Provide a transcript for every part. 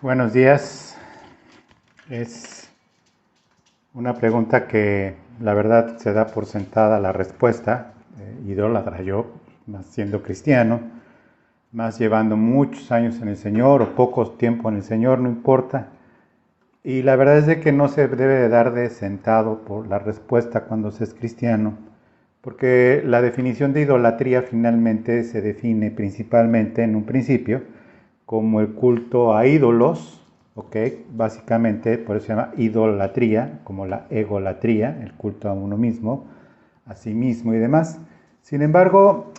Buenos días. Es una pregunta que la verdad se da por sentada la respuesta. Idólatra yo, más siendo cristiano, más llevando muchos años en el Señor o poco tiempo en el Señor, no importa. Y la verdad es de que no se debe de dar de sentado por la respuesta cuando se es cristiano, porque la definición de idolatría finalmente se define principalmente en un principio como el culto a ídolos, ¿ok? Básicamente por eso se llama idolatría, como la egolatría, el culto a uno mismo, a sí mismo y demás. Sin embargo,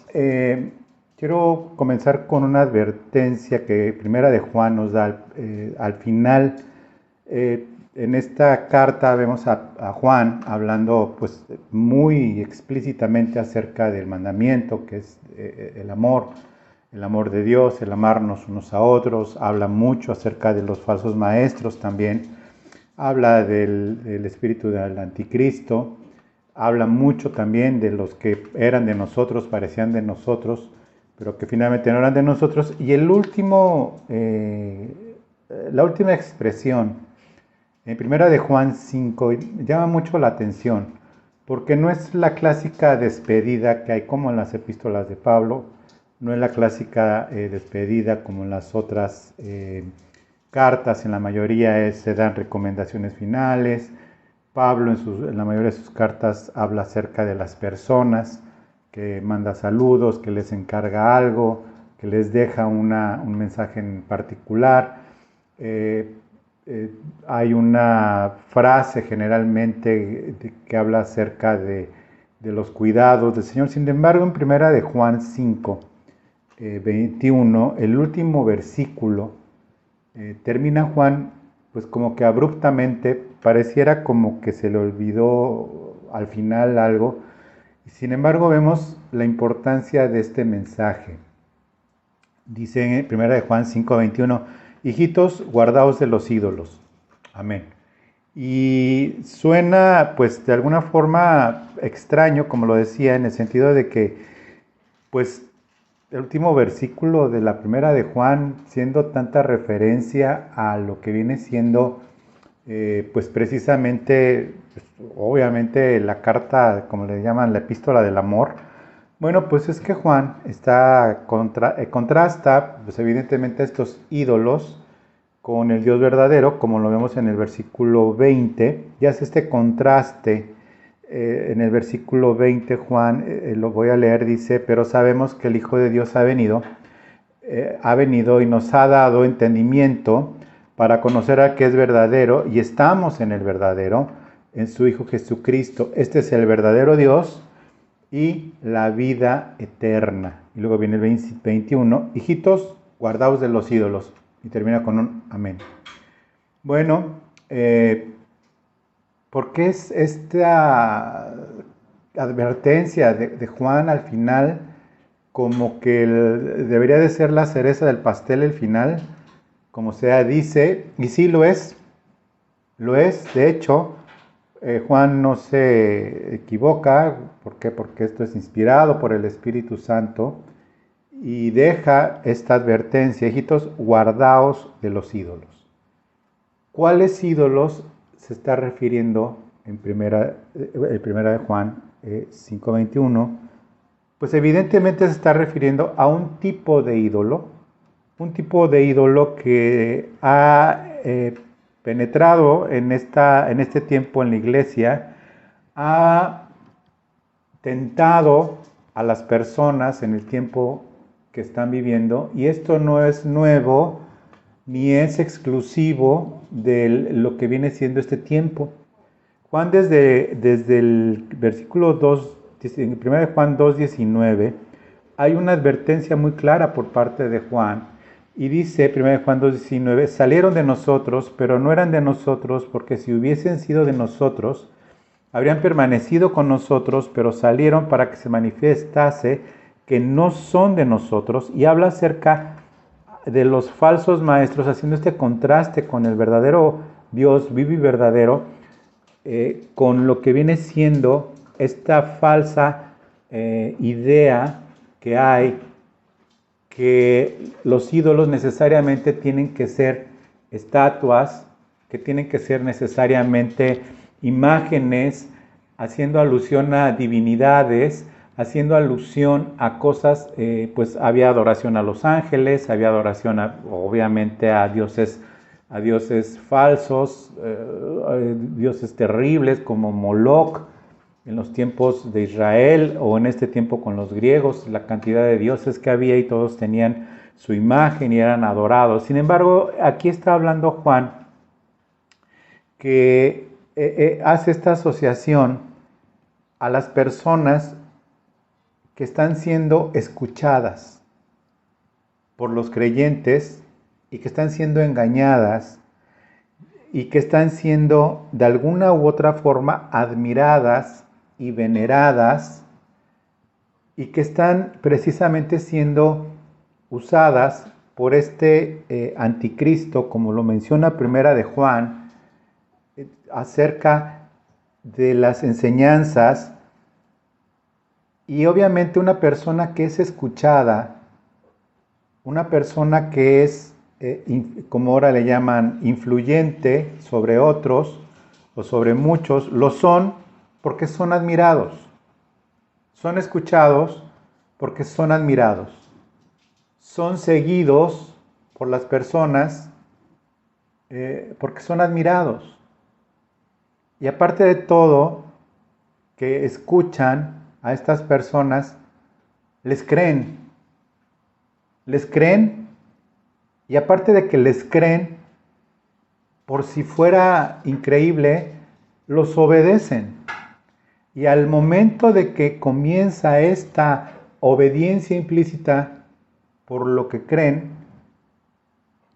quiero comenzar con una advertencia que Primera de Juan nos da al final. En esta carta vemos a Juan hablando pues muy explícitamente acerca del mandamiento, que es el amor de Dios, el amarnos unos a otros. Habla mucho acerca de los falsos maestros también, habla del espíritu del anticristo, habla mucho también de los que eran de nosotros, parecían de nosotros, pero que finalmente no eran de nosotros. Y la última expresión en Primera de Juan 5 llama mucho la atención, porque no es la clásica despedida que hay como en las epístolas de Pablo, no es la clásica despedida como en las otras cartas. En la mayoría se dan recomendaciones finales. Pablo en la mayoría de sus cartas habla acerca de las personas, que manda saludos, que les encarga algo, que les deja un mensaje en particular. Hay una frase generalmente que habla acerca de los cuidados del Señor. Sin embargo, en Primera de Juan 5, 21, el último versículo, termina Juan pues como que abruptamente, pareciera como que se le olvidó al final algo. Sin embargo, vemos la importancia de este mensaje. Dice en Primera de Juan 5, 21, hijitos, guardaos de los ídolos. Amén. Y suena pues de alguna forma extraño, como lo decía, en el sentido de que pues el último versículo de la Primera de Juan, siendo tanta referencia a lo que viene siendo pues precisamente, pues, obviamente la carta, como le llaman, la epístola del amor. Bueno, pues es que Juan contrasta pues evidentemente estos ídolos con el Dios verdadero, como lo vemos en el versículo 20, y hace este contraste. En el versículo 20 Juan, lo voy a leer, dice, pero sabemos que el Hijo de Dios ha venido y nos ha dado entendimiento para conocer al que es verdadero, y estamos en el verdadero, en su Hijo Jesucristo. Este es el verdadero Dios y la vida eterna. Y luego viene el 21, hijitos, guardaos de los ídolos. Y termina con un amén. Bueno, ¿por qué es esta advertencia de Juan al final como que debería de ser la cereza del pastel el final? Como sea, dice, y sí lo es, de hecho. Juan no se equivoca. ¿Por qué? Porque esto es inspirado por el Espíritu Santo y deja esta advertencia: hijitos, guardaos de los ídolos. ¿Cuáles ídolos se está refiriendo en primera de Juan 5:21? Pues evidentemente se está refiriendo a un tipo de ídolo que ha penetrado en este tiempo en la iglesia, ha tentado a las personas en el tiempo que están viviendo, y esto no es nuevo ni es exclusivo de lo que viene siendo este tiempo. Juan desde el versículo 2, en 1 Juan 2:19, hay una advertencia muy clara por parte de Juan. Y dice 1 Juan 2:19, salieron de nosotros, pero no eran de nosotros, porque si hubiesen sido de nosotros, habrían permanecido con nosotros, pero salieron para que se manifestase que no son de nosotros. Y habla acerca de los falsos maestros, haciendo este contraste con el verdadero Dios vivo y verdadero, con lo que viene siendo esta falsa idea que hay, que los ídolos necesariamente tienen que ser estatuas que tienen que ser necesariamente imágenes, haciendo alusión a divinidades, haciendo alusión a cosas, pues había adoración a los ángeles, había adoración obviamente a dioses falsos, dioses terribles como Moloch en los tiempos de Israel o en este tiempo con los griegos, la cantidad de dioses que había y todos tenían su imagen y eran adorados. Sin embargo, aquí está hablando Juan que hace esta asociación a las personas que están siendo escuchadas por los creyentes y que están siendo engañadas y que están siendo de alguna u otra forma admiradas y veneradas y que están precisamente siendo usadas por este anticristo, como lo menciona Primera de Juan, acerca de las enseñanzas. Y obviamente una persona que es escuchada, una persona que es, como ahora le llaman, influyente sobre otros o sobre muchos, lo son porque son admirados. Son escuchados porque son admirados. Son seguidos por las personas porque son admirados. Y aparte de todo, que escuchan a estas personas, les creen y aparte de que les creen, por si fuera increíble, los obedecen. Y al momento de que comienza esta obediencia implícita por lo que creen,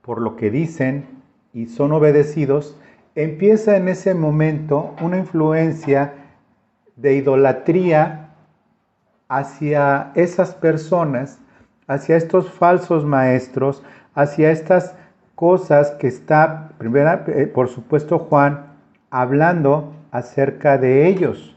por lo que dicen y son obedecidos, empieza en ese momento una influencia de idolatría hacia esas personas, hacia estos falsos maestros, hacia estas cosas que está, por supuesto, Juan hablando acerca de ellos.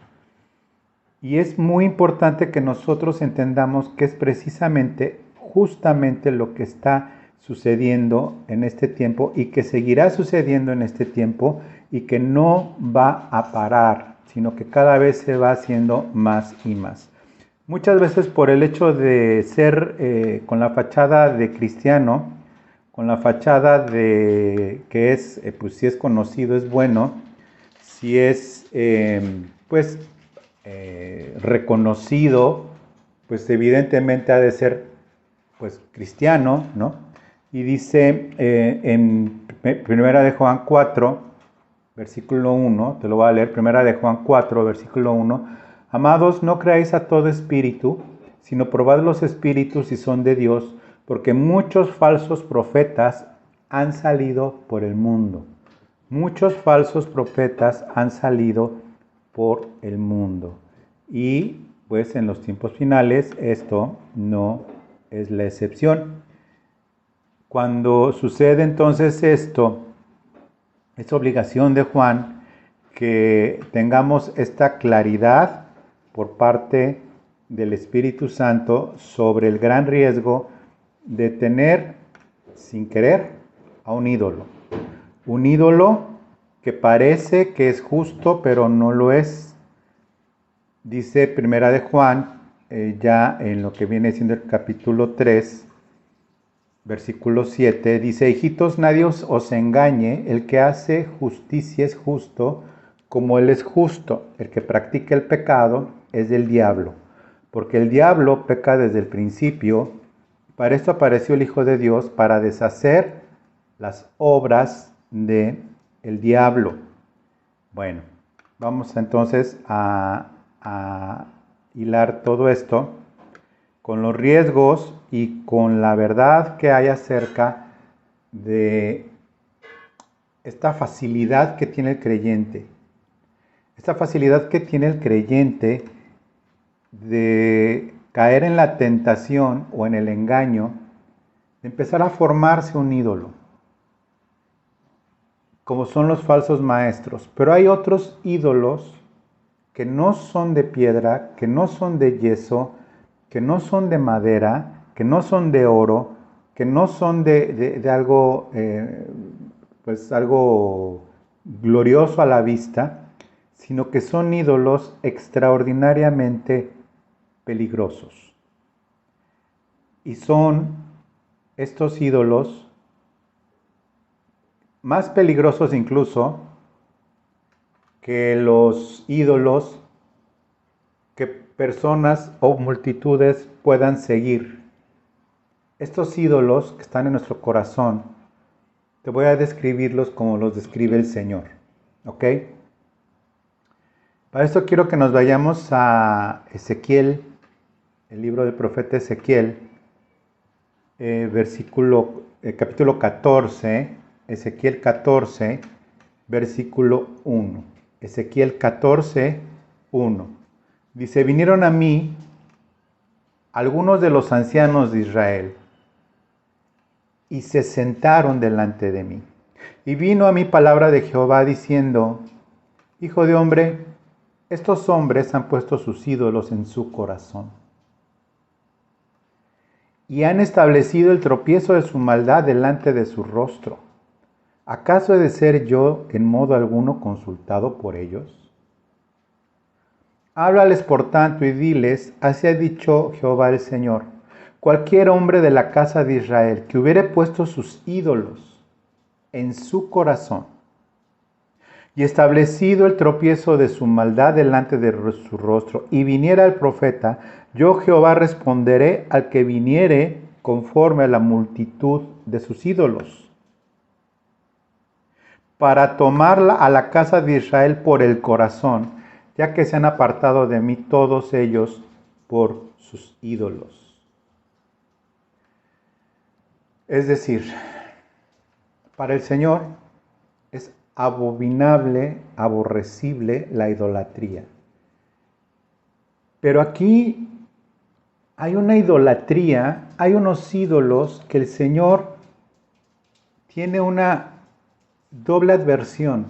Y es muy importante que nosotros entendamos que es precisamente, justamente lo que está sucediendo en este tiempo y que seguirá sucediendo en este tiempo y que no va a parar, sino que cada vez se va haciendo más y más. Muchas veces por el hecho de ser con la fachada de cristiano, con la fachada de que es, pues si es conocido es bueno, si es reconocido, pues evidentemente ha de ser pues cristiano, ¿no? Y dice en Primera de Juan 4, versículo 1, te lo voy a leer, Primera de Juan 4, versículo 1, amados, no creáis a todo espíritu, sino probad los espíritus si son de Dios, porque muchos falsos profetas han salido por el mundo. Muchos falsos profetas han salido por el mundo. Y pues en los tiempos finales esto no es la excepción. Cuando sucede entonces esto, es obligación de Juan que tengamos esta claridad por parte del Espíritu Santo sobre el gran riesgo de tener, sin querer, a un ídolo. Un ídolo que parece que es justo, pero no lo es. Dice Primera de Juan, ya en lo que viene siendo el capítulo 3, versículo 7, dice, hijitos, nadie os engañe, el que hace justicia es justo, como él es justo. El que practica el pecado es del diablo, porque el diablo peca desde el principio. Para esto apareció el Hijo de Dios, para deshacer las obras del diablo. Bueno, vamos entonces a hilar todo esto con los riesgos y con la verdad que hay acerca de esta facilidad que tiene el creyente. Esta facilidad que tiene el creyente de caer en la tentación o en el engaño, de empezar a formarse un ídolo, como son los falsos maestros. Pero hay otros ídolos que no son de piedra, que no son de yeso, que no son de madera, que no son de oro, que no son de algo pues algo glorioso a la vista, sino que son ídolos extraordinariamente peligrosos. Y son estos ídolos más peligrosos incluso que los ídolos que personas o multitudes puedan seguir. Estos ídolos que están en nuestro corazón, te voy a describirlos como los describe el Señor. ¿Ok? Para esto quiero que nos vayamos a Ezequiel, el libro del profeta Ezequiel, capítulo 14, Ezequiel 14, versículo 1. Ezequiel 14, 1. Dice, vinieron a mí algunos de los ancianos de Israel y se sentaron delante de mí. Y vino a mí palabra de Jehová diciendo, hijo de hombre, estos hombres han puesto sus ídolos en su corazón y han establecido el tropiezo de su maldad delante de su rostro. ¿Acaso he de ser yo en modo alguno consultado por ellos? Háblales por tanto y diles, así ha dicho Jehová el Señor, cualquier hombre de la casa de Israel que hubiere puesto sus ídolos en su corazón y establecido el tropiezo de su maldad delante de su rostro, y viniera el profeta, yo Jehová responderé al que viniere conforme a la multitud de sus ídolos, para tomarla a la casa de Israel por el corazón, ya que se han apartado de mí todos ellos por sus ídolos. Es decir, para el Señor es abominable, aborrecible la idolatría. Pero aquí hay una idolatría, hay unos ídolos que el Señor tiene una doble adversión,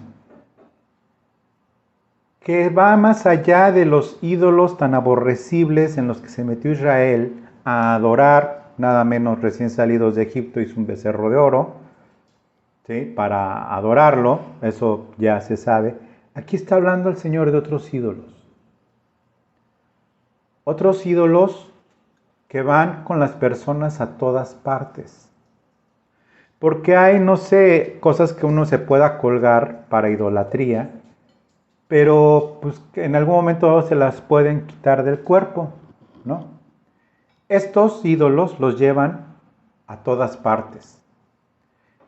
que va más allá de los ídolos tan aborrecibles en los que se metió Israel a adorar, nada menos recién salidos de Egipto hizo un becerro de oro, ¿sí? Para adorarlo, eso ya se sabe. Aquí está hablando el Señor de otros ídolos que van con las personas a todas partes. Porque hay, no sé, cosas que uno se pueda colgar para idolatría, pero pues en algún momento se las pueden quitar del cuerpo, ¿no? Estos ídolos los llevan a todas partes.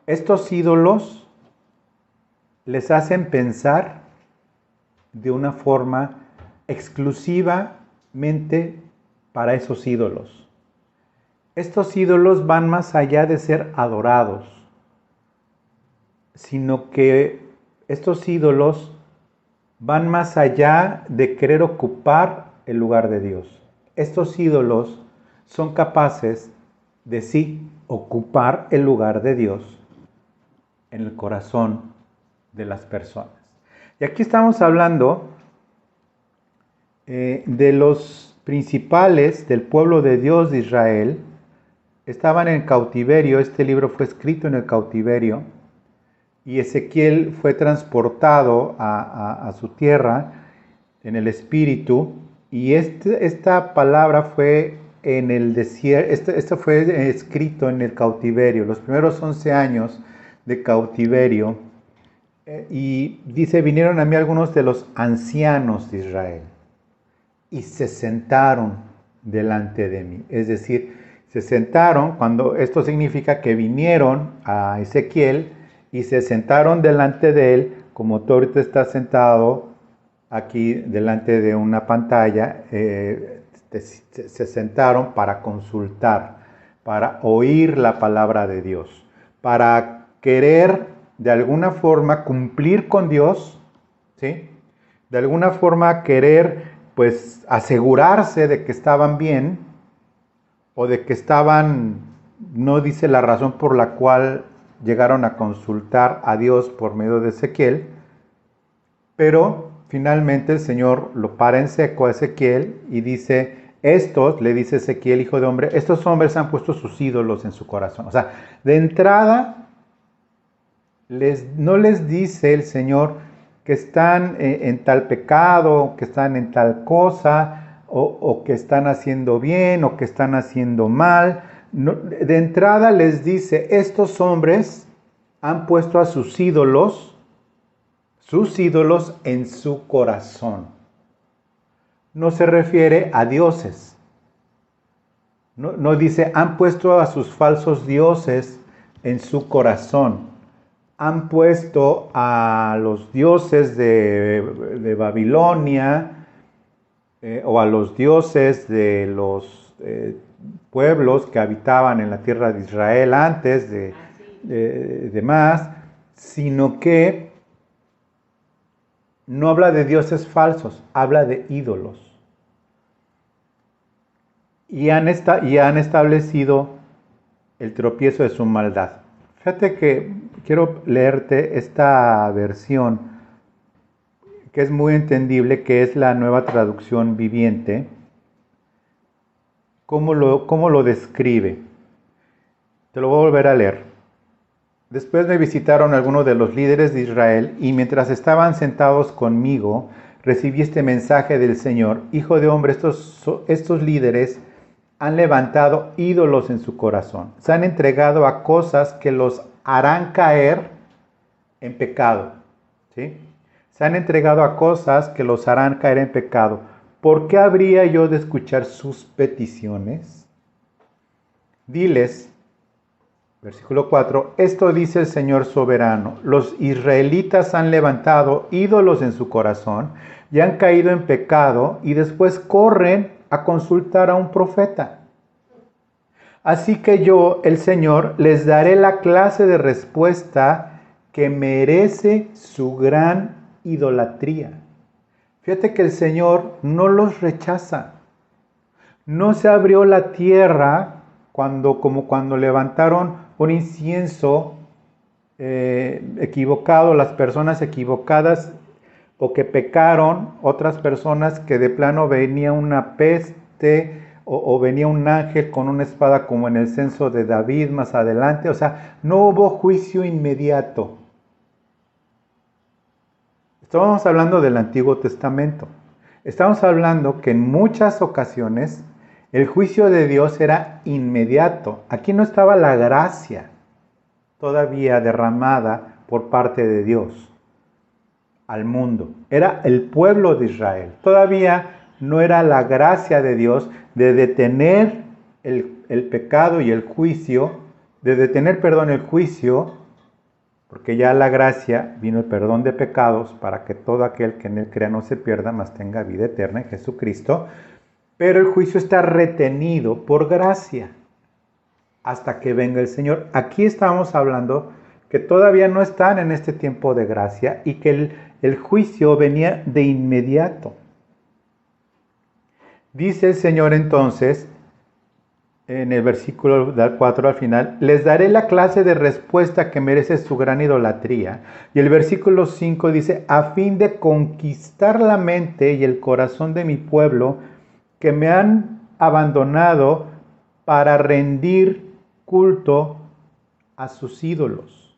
Estos ídolos les hacen pensar de una forma exclusivamente para esos ídolos. Estos ídolos van más allá de ser adorados, sino que estos ídolos van más allá de querer ocupar el lugar de Dios. Estos ídolos son capaces de sí ocupar el lugar de Dios en el corazón de las personas. Y aquí estamos hablando de los principales del pueblo de Dios de Israel. Estaban en cautiverio, este libro fue escrito en el cautiverio, y Ezequiel fue transportado a su tierra en el espíritu, y esta palabra fue en el desierto, esto fue escrito en el cautiverio, los primeros 11 años de cautiverio, y dice, vinieron a mí algunos de los ancianos de Israel, y se sentaron delante de mí, es decir, se sentaron, cuando esto significa que vinieron a Ezequiel y se sentaron delante de él, como tú ahorita estás sentado aquí delante de una pantalla, se sentaron para consultar, para oír la palabra de Dios, para querer de alguna forma cumplir con Dios, ¿sí? De alguna forma querer pues asegurarse de que estaban bien, o de que estaban, no dice la razón por la cual llegaron a consultar a Dios por medio de Ezequiel, pero finalmente el Señor lo para en seco a Ezequiel y dice, le dice Ezequiel, hijo de hombre, estos hombres han puesto sus ídolos en su corazón. O sea, de entrada, no les dice el Señor que están en tal pecado, que están en tal cosa, o que están haciendo bien, o que están haciendo mal. No, de entrada les dice, estos hombres han puesto a sus ídolos en su corazón. No se refiere a dioses. No dice, han puesto a sus falsos dioses en su corazón. Han puesto a los dioses de Babilonia o a los dioses de los pueblos que habitaban en la tierra de Israel antes de más, sino que no habla de dioses falsos, habla de ídolos. Y han establecido el tropiezo de su maldad. Fíjate que quiero leerte esta versión que es muy entendible, que es la Nueva Traducción Viviente. ¿Cómo lo describe? Te lo voy a volver a leer. Después me visitaron algunos de los líderes de Israel y mientras estaban sentados conmigo, recibí este mensaje del Señor. Hijo de hombre, estos líderes han levantado ídolos en su corazón. Se han entregado a cosas que los harán caer en pecado. ¿Sí? Se han entregado a cosas que los harán caer en pecado. ¿Por qué habría yo de escuchar sus peticiones? Diles, versículo 4, esto dice el Señor soberano, los israelitas han levantado ídolos en su corazón y han caído en pecado y después corren a consultar a un profeta. Así que yo, el Señor, les daré la clase de respuesta que merece su gran idolatría. Fíjate que el Señor no los rechaza. No se abrió la tierra como cuando levantaron un incienso equivocado, las personas equivocadas o que pecaron, otras personas que de plano venía una peste o venía un ángel con una espada como en el censo de David más adelante. O sea, no hubo juicio inmediato. Estamos hablando del Antiguo Testamento. Estamos hablando que en muchas ocasiones el juicio de Dios era inmediato. Aquí no estaba la gracia todavía derramada por parte de Dios al mundo. Era el pueblo de Israel. Todavía no era la gracia de Dios de detener el pecado y el juicio, de detener, el juicio, porque ya la gracia vino el perdón de pecados para que todo aquel que en él crea no se pierda, mas tenga vida eterna en Jesucristo. Pero el juicio está retenido por gracia hasta que venga el Señor. Aquí estamos hablando que todavía no están en este tiempo de gracia y que el juicio venía de inmediato. Dice el Señor entonces, en el versículo 4 al final, les daré la clase de respuesta que merece su gran idolatría. Y el versículo 5 dice, a fin de conquistar la mente y el corazón de mi pueblo, que me han abandonado para rendir culto a sus ídolos.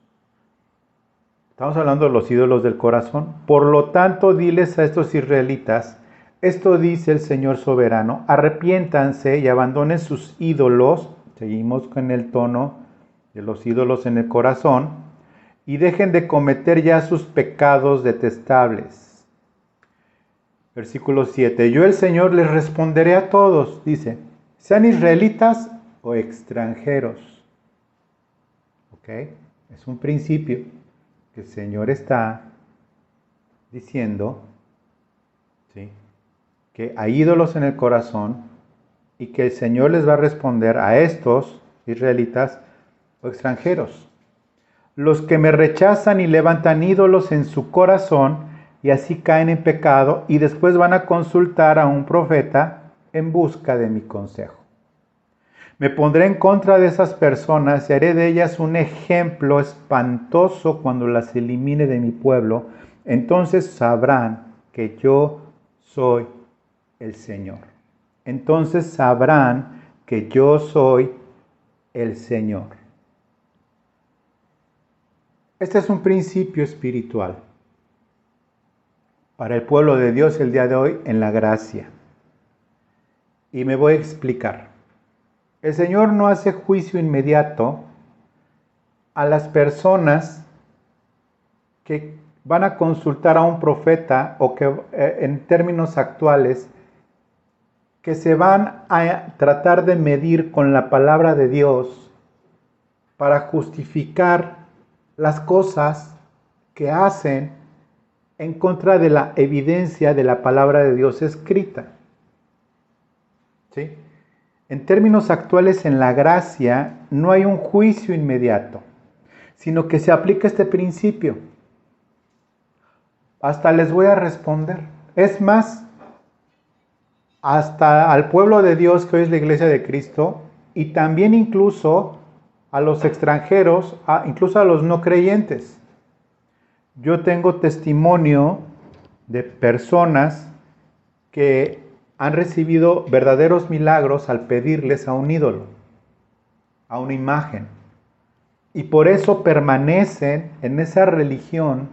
Estamos hablando de los ídolos del corazón. Por lo tanto, diles a estos israelitas, esto dice el Señor soberano, arrepiéntanse y abandonen sus ídolos, seguimos con el tono de los ídolos en el corazón, y dejen de cometer ya sus pecados detestables. Versículo 7, yo el Señor les responderé a todos, dice, sean israelitas o extranjeros. ¿Ok? Es un principio que el Señor está diciendo, ¿sí?, que hay ídolos en el corazón y que el Señor les va a responder a estos israelitas o extranjeros. Los que me rechazan y levantan ídolos en su corazón y así caen en pecado y después van a consultar a un profeta en busca de mi consejo. Me pondré en contra de esas personas y haré de ellas un ejemplo espantoso cuando las elimine de mi pueblo. Entonces sabrán que yo soy el Señor. Entonces sabrán que yo soy el Señor. Este es un principio espiritual para el pueblo de Dios el día de hoy en la gracia. Y me voy a explicar. El Señor no hace juicio inmediato a las personas que van a consultar a un profeta o que en términos actuales que se van a tratar de medir con la palabra de Dios para justificar las cosas que hacen en contra de la evidencia de la palabra de Dios escrita. ¿Sí? En términos actuales, en la gracia no hay un juicio inmediato, sino que se aplica este principio. Hasta les voy a responder. Es más, hasta al pueblo de Dios que hoy es la iglesia de Cristo, y también incluso a los extranjeros, incluso a los no creyentes. Yo tengo testimonio de personas que han recibido verdaderos milagros al pedirles a un ídolo, a una imagen. Y por eso permanecen en esa religión,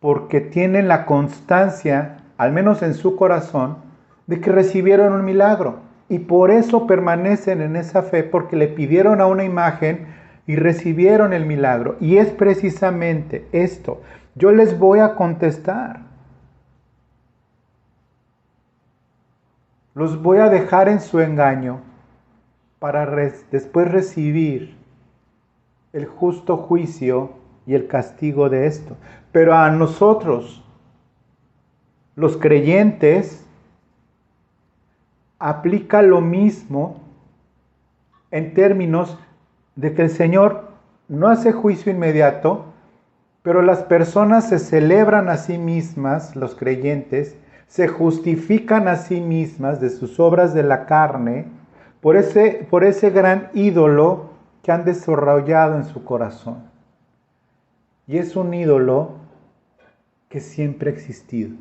porque tienen la constancia, al menos en su corazón, de que recibieron un milagro. Y por eso permanecen en esa fe, porque le pidieron a una imagen y recibieron el milagro. Y es precisamente esto. Yo les voy a contestar. Los voy a dejar en su engaño para después recibir el justo juicio y el castigo de esto. Pero a nosotros, los creyentes, aplica lo mismo en términos de que el Señor no hace juicio inmediato, pero las personas se celebran a sí mismas, los creyentes, se justifican a sí mismas de sus obras de la carne por ese gran ídolo que han desarrollado en su corazón. Y es un ídolo que siempre ha existido.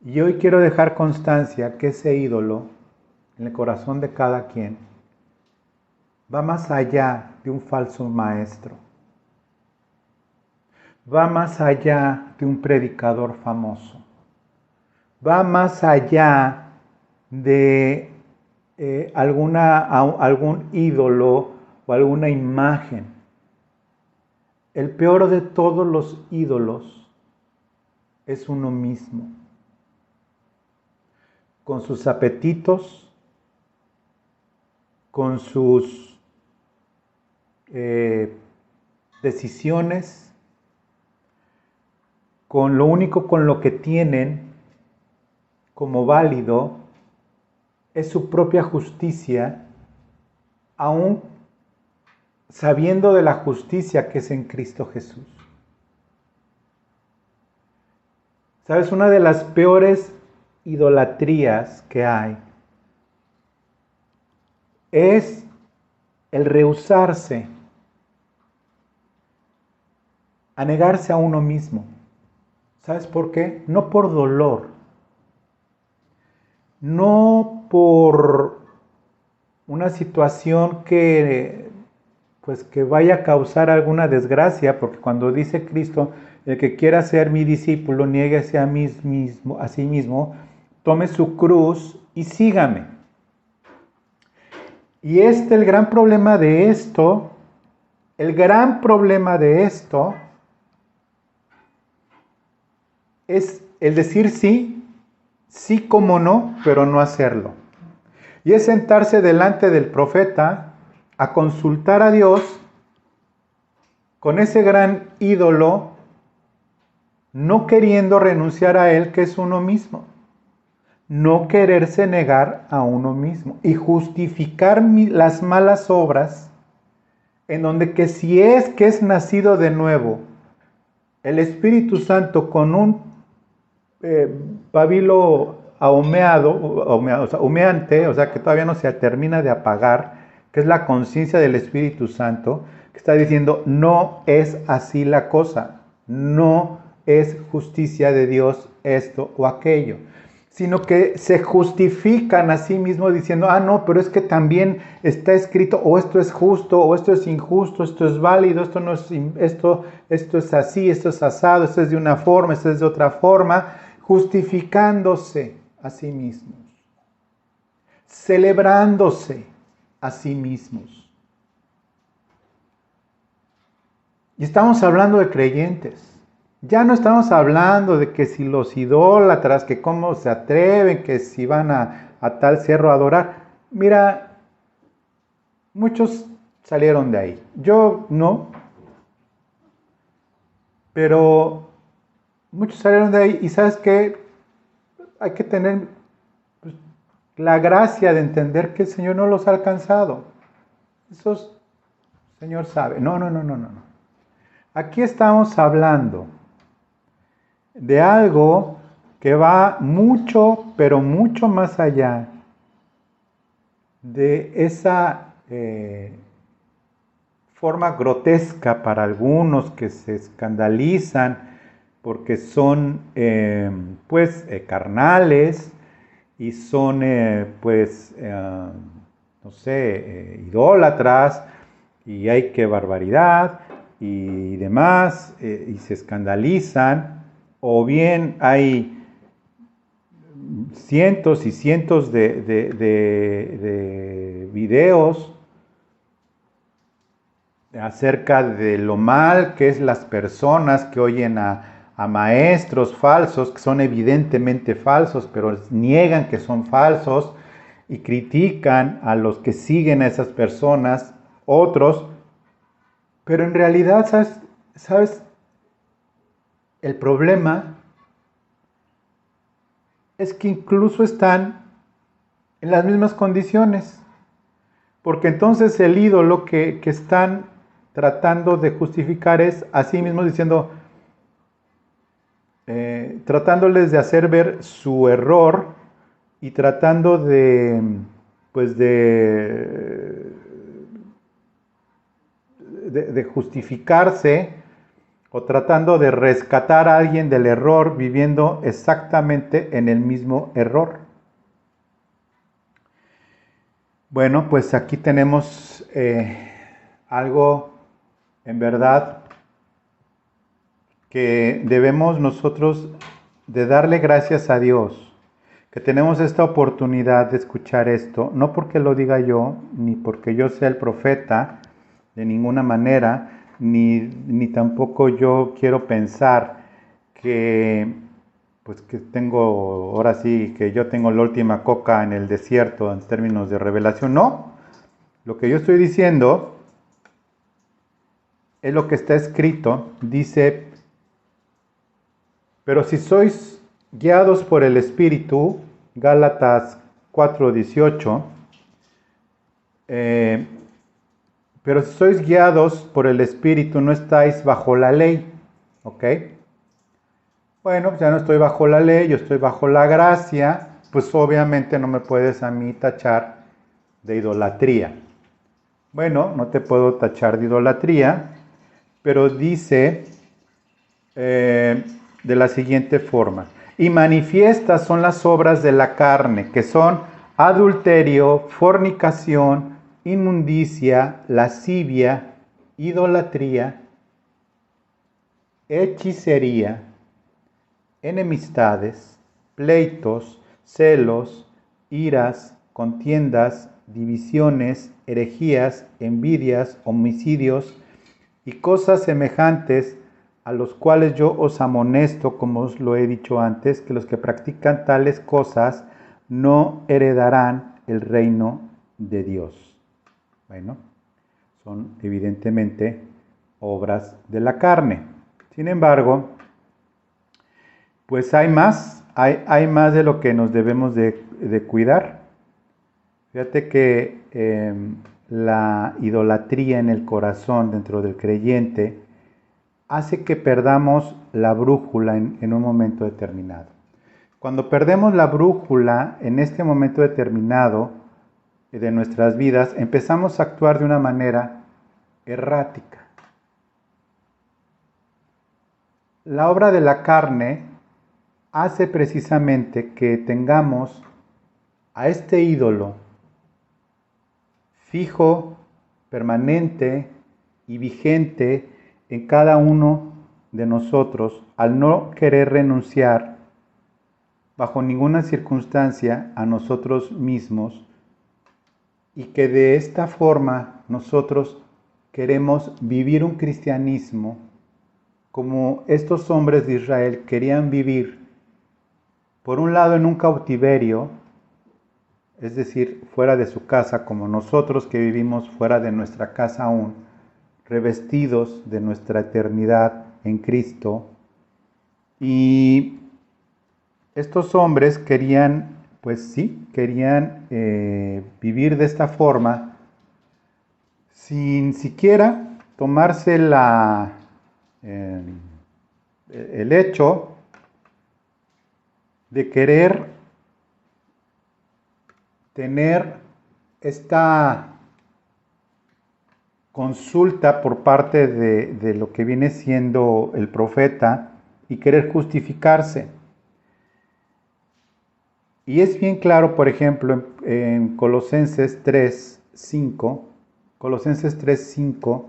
Y hoy quiero dejar constancia que ese ídolo, en el corazón de cada quien, va más allá de un falso maestro. Va más allá de un predicador famoso. Va más allá de algún ídolo o alguna imagen. El peor de todos los ídolos es uno mismo, con sus apetitos, con sus decisiones, con lo único con lo que tienen como válido es su propia justicia, aún sabiendo de la justicia que es en Cristo Jesús. ¿Sabes? Una de las peores idolatrías que hay es el rehusarse a negarse a uno mismo. ¿Sabes por qué? No por dolor, no por una situación que vaya a causar alguna desgracia, porque cuando dice Cristo, el que quiera ser mi discípulo, niéguese a sí mismo, tome su cruz y sígame. Y el gran problema de esto, es el decir sí, sí como no, pero no hacerlo. Y es sentarse delante del profeta a consultar a Dios con ese gran ídolo, no queriendo renunciar a él, que es uno mismo. No quererse negar a uno mismo y justificar las malas obras, en donde que si es que es nacido de nuevo, el Espíritu Santo con un pabilo humeante, o sea que todavía no se termina de apagar, que es la conciencia del Espíritu Santo, que está diciendo, no es así la cosa, no es justicia de Dios esto o aquello. sino que se justifican a sí mismos diciendo, no, pero es que también está escrito, o esto es justo, o esto es injusto, esto es válido, esto no es, esto es así, esto es asado, esto es de una forma, esto es de otra forma, justificándose a sí mismos, celebrándose a sí mismos. Y estamos hablando de creyentes. Ya no estamos hablando de que si los idólatras, que cómo se atreven, que si van a tal cerro a adorar. Mira, muchos salieron de ahí. Yo no. Pero muchos salieron de ahí. Y ¿sabes qué? Hay que tener pues, la gracia de entender que el Señor no los ha alcanzado. Eso el Señor sabe. No. Aquí estamos hablando de algo que va mucho, pero mucho más allá de esa forma grotesca para algunos que se escandalizan porque son carnales y son no sé, idólatras y hay que barbaridad y demás y se escandalizan. O bien hay cientos y cientos de videos acerca de lo mal que es las personas que oyen a maestros falsos, que son evidentemente falsos, pero niegan que son falsos y critican a los que siguen a esas personas, otros, pero en realidad, ¿sabes? El problema es que incluso están en las mismas condiciones, porque entonces el ídolo que están tratando de justificar es a sí mismos diciendo, tratándoles de hacer ver su error y tratando de, pues de justificarse o tratando de rescatar a alguien del error viviendo exactamente en el mismo error. Bueno, pues aquí tenemos algo en verdad que debemos nosotros de darle gracias a Dios, que tenemos esta oportunidad de escuchar esto, no porque lo diga yo, ni porque yo sea el profeta, de ninguna manera, ni tampoco yo quiero pensar que pues que tengo, ahora sí, que yo tengo la última coca en el desierto en términos de revelación. No, lo que yo estoy diciendo es lo que está escrito. Dice, pero si sois guiados por el Espíritu, Gálatas 4:18, pero si sois guiados por el Espíritu, no estáis bajo la ley, ¿ok? Bueno, ya no estoy bajo la ley, yo estoy bajo la gracia, pues obviamente no me puedes a mí tachar de idolatría. Bueno, no te puedo tachar de idolatría, pero dice de la siguiente forma, y manifiestas son las obras de la carne, que son adulterio, fornicación, inmundicia, lascivia, idolatría, hechicería, enemistades, pleitos, celos, iras, contiendas, divisiones, herejías, envidias, homicidios y cosas semejantes, a los cuales yo os amonesto, como os lo he dicho antes, que los que practican tales cosas no heredarán el reino de Dios. Bueno, son evidentemente obras de la carne. Sin embargo, pues hay más de lo que nos debemos de cuidar. Fíjate que la idolatría en el corazón dentro del creyente hace que perdamos la brújula en un momento determinado. Cuando perdemos la brújula en este momento determinado de nuestras vidas, empezamos a actuar de una manera errática. La obra de la carne hace precisamente que tengamos a este ídolo fijo, permanente y vigente en cada uno de nosotros, al no querer renunciar bajo ninguna circunstancia a nosotros mismos, y que de esta forma nosotros queremos vivir un cristianismo como estos hombres de Israel querían vivir, por un lado en un cautiverio, es decir, fuera de su casa, como nosotros que vivimos fuera de nuestra casa aún, revestidos de nuestra eternidad en Cristo. Y estos hombres querían, pues sí, querían vivir de esta forma, sin siquiera tomarse el hecho de querer tener esta consulta por parte de lo que viene siendo el profeta y querer justificarse. Y es bien claro, por ejemplo, en Colosenses 3:5, Colosenses 3:5,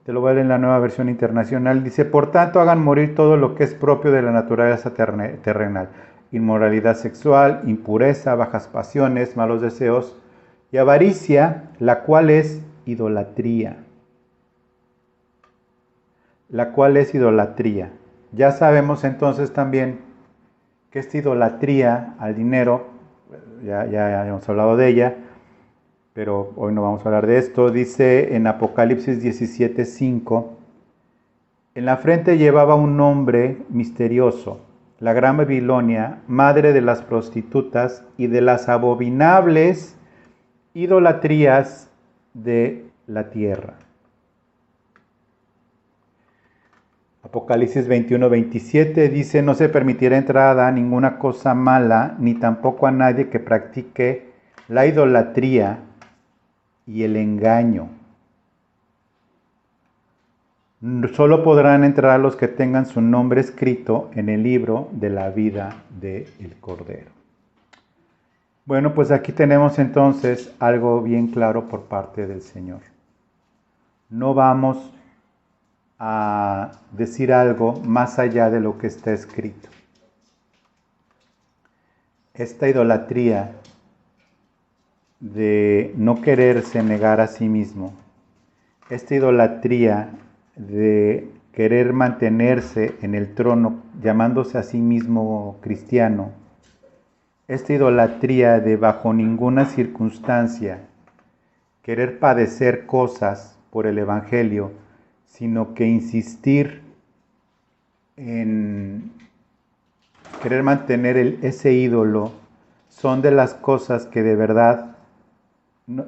te lo voy a leer en la Nueva Versión Internacional, dice: por tanto hagan morir todo lo que es propio de la naturaleza terrenal: inmoralidad sexual, impureza, bajas pasiones, malos deseos y avaricia, la cual es idolatría. La cual es idolatría. Ya sabemos entonces también que esta idolatría al dinero, ya hemos hablado de ella, pero hoy no vamos a hablar de esto. Dice en Apocalipsis 17:5, en la frente llevaba un nombre misterioso: la Gran Babilonia, madre de las prostitutas y de las abominables idolatrías de la tierra. Apocalipsis 21:27 dice: no se permitirá entrada a ninguna cosa mala, ni tampoco a nadie que practique la idolatría y el engaño. Solo podrán entrar los que tengan su nombre escrito en el libro de la vida del Cordero. Bueno, pues aquí tenemos entonces algo bien claro por parte del Señor. No vamos a decir algo más allá de lo que está escrito. Esta idolatría de no quererse negar a sí mismo, esta idolatría de querer mantenerse en el trono llamándose a sí mismo cristiano, esta idolatría de bajo ninguna circunstancia querer padecer cosas por el Evangelio, sino que insistir en querer mantener ese ídolo, son de las cosas que de verdad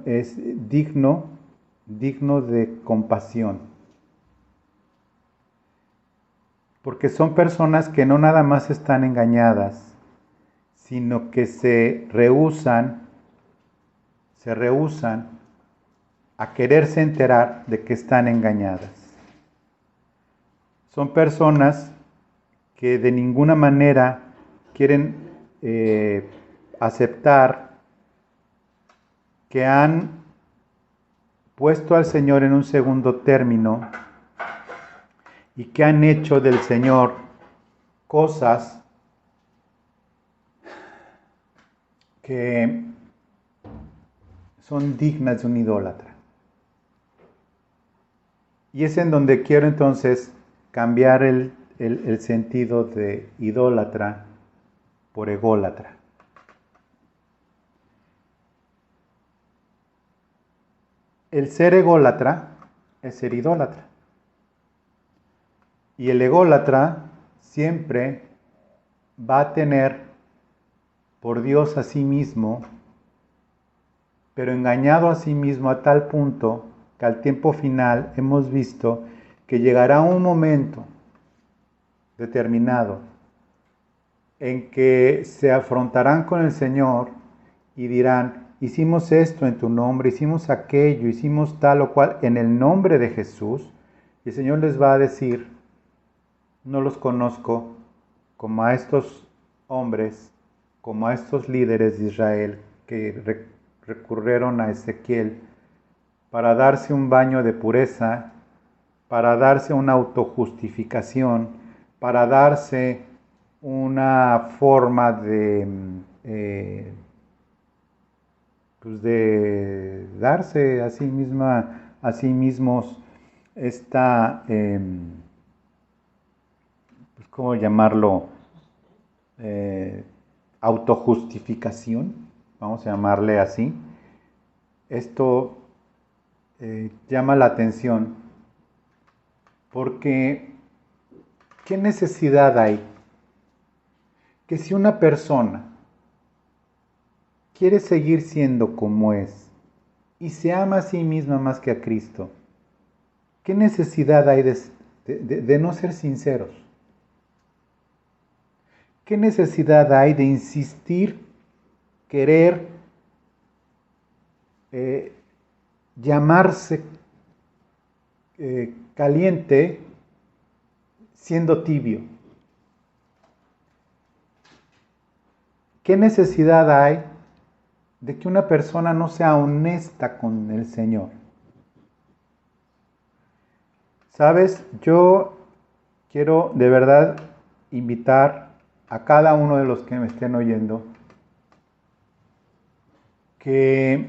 es digno de compasión. Porque son personas que no nada más están engañadas, sino que se rehúsan a quererse enterar de que están engañadas. Son personas que de ninguna manera quieren aceptar que han puesto al Señor en un segundo término y que han hecho del Señor cosas que son dignas de un idólatra. Y es en donde quiero entonces cambiar el sentido de idólatra por ególatra. El ser ególatra es ser idólatra. Y el ególatra siempre va a tener por Dios a sí mismo, pero engañado a sí mismo a tal punto que al tiempo final hemos visto que llegará un momento determinado en que se afrontarán con el Señor y dirán: hicimos esto en tu nombre, hicimos aquello, hicimos tal o cual en el nombre de Jesús. Y el Señor les va a decir: no los conozco, como a estos hombres, como a estos líderes de Israel que recurrieron a Ezequiel para darse un baño de pureza, para darse una autojustificación, para darse una forma de darse a sí misma, a sí mismos esta, ¿cómo llamarlo? Autojustificación, vamos a llamarle así. Esto llama la atención porque ¿qué necesidad hay? Que si una persona quiere seguir siendo como es y se ama a sí misma más que a Cristo, ¿qué necesidad hay de no ser sinceros? ¿Qué necesidad hay de insistir, querer llamarse caliente siendo tibio? ¿Qué necesidad hay de que una persona no sea honesta con el Señor? ¿Sabes? Yo quiero de verdad invitar a cada uno de los que me estén oyendo que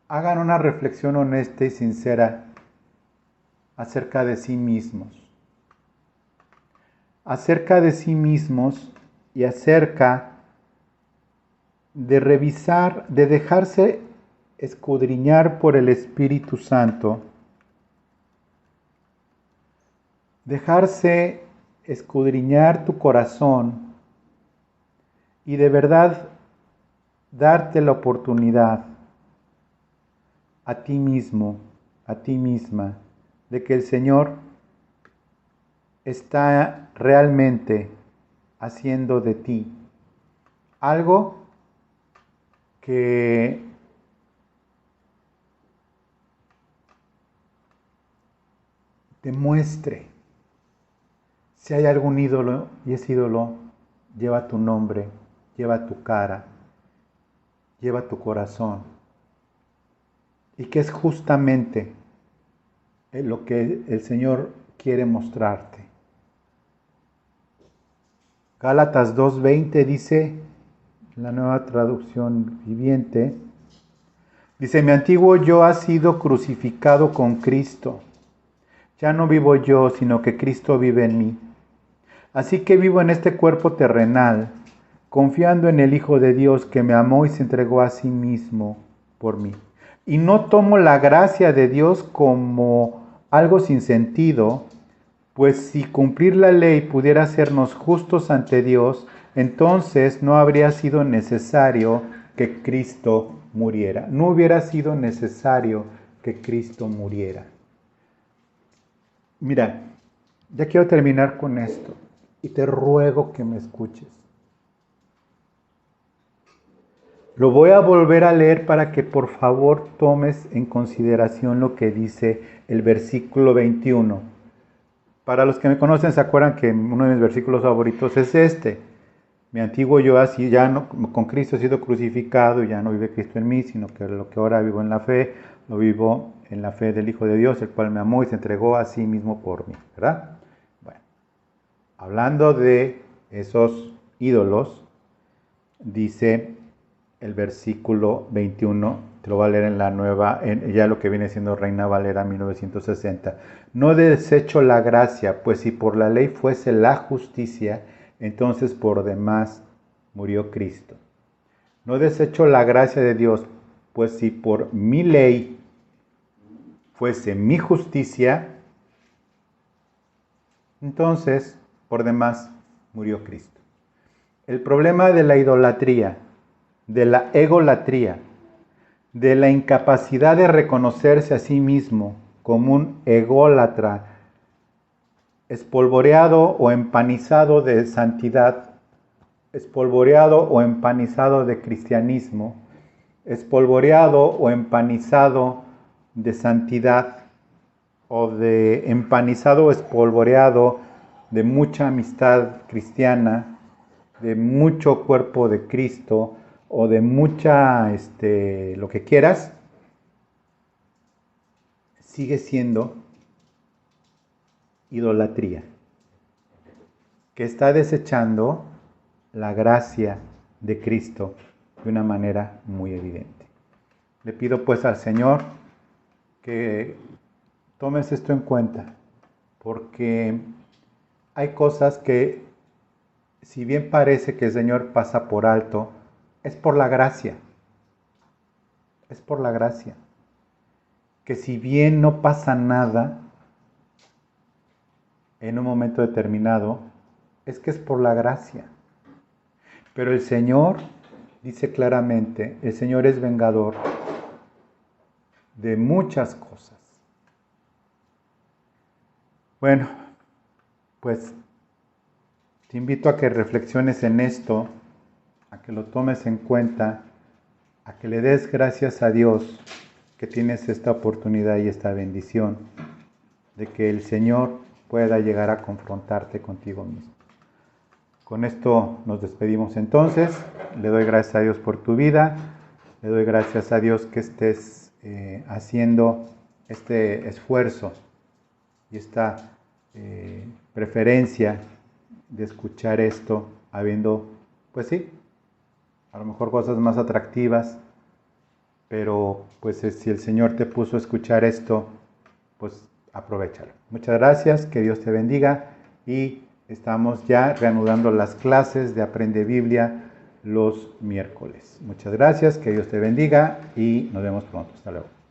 hagan una reflexión honesta y sincera acerca de sí mismos. Acerca de sí mismos y acerca de revisar, de dejarse escudriñar por el Espíritu Santo, dejarse escudriñar tu corazón y de verdad darte la oportunidad a ti mismo, a ti misma, de que el Señor está realmente haciendo de ti algo que demuestre. Si hay algún ídolo y ese ídolo lleva tu nombre, lleva tu cara, lleva tu corazón, y que es justamente lo que el Señor quiere mostrarte. Gálatas 2:20 dice, la nueva traducción viviente, dice: mi antiguo yo ha sido crucificado con Cristo. Ya no vivo yo, sino que Cristo vive en mí. Así que vivo en este cuerpo terrenal, confiando en el Hijo de Dios que me amó y se entregó a sí mismo por mí. Y no tomo la gracia de Dios como algo sin sentido, pues si cumplir la ley pudiera hacernos justos ante Dios, entonces no habría sido necesario que Cristo muriera. No hubiera sido necesario que Cristo muriera. Mira, ya quiero terminar con esto y te ruego que me escuches. Lo voy a volver a leer para que por favor tomes en consideración lo que dice el versículo 21. Para los que me conocen se acuerdan que uno de mis versículos favoritos es este. Mi antiguo yo así ya no, con Cristo he sido crucificado y ya no vive Cristo en mí, sino que lo que ahora vivo en la fe, lo vivo en la fe del Hijo de Dios, el cual me amó y se entregó a sí mismo por mí, ¿verdad? Bueno, hablando de esos ídolos, dice el versículo 21, te lo voy a leer en la nueva, ya lo que viene siendo Reina Valera 1960. No desecho la gracia, pues si por la ley fuese la justicia, entonces por demás murió Cristo. No desecho la gracia de Dios, pues si por mi ley fuese mi justicia, entonces por demás murió Cristo. El problema de la idolatría, de la egolatría, de la incapacidad de reconocerse a sí mismo como un ególatra, espolvoreado o empanizado de santidad, espolvoreado o empanizado de cristianismo, espolvoreado o empanizado de santidad, o de empanizado o espolvoreado de mucha amistad cristiana, de mucho cuerpo de Cristo o de mucha, lo que quieras, sigue siendo idolatría, que está desechando la gracia de Cristo de una manera muy evidente. Le pido pues al Señor que tomes esto en cuenta, porque hay cosas que, si bien parece que el Señor pasa por alto, es por la gracia. Es por la gracia. Que si bien no pasa nada en un momento determinado, es que es por la gracia. Pero el Señor dice claramente, el Señor es vengador de muchas cosas. Bueno, pues te invito a que reflexiones en esto, a que lo tomes en cuenta, a que le des gracias a Dios que tienes esta oportunidad y esta bendición de que el Señor pueda llegar a confrontarte contigo mismo. Con esto nos despedimos entonces. Le doy gracias a Dios por tu vida. Le doy gracias a Dios que estés haciendo este esfuerzo y esta preferencia de escuchar esto, habiendo, pues sí, a lo mejor cosas más atractivas, pero pues si el Señor te puso a escuchar esto, pues aprovéchalo. Muchas gracias, que Dios te bendiga y estamos ya reanudando las clases de Aprende Biblia los miércoles. Muchas gracias, que Dios te bendiga y nos vemos pronto. Hasta luego.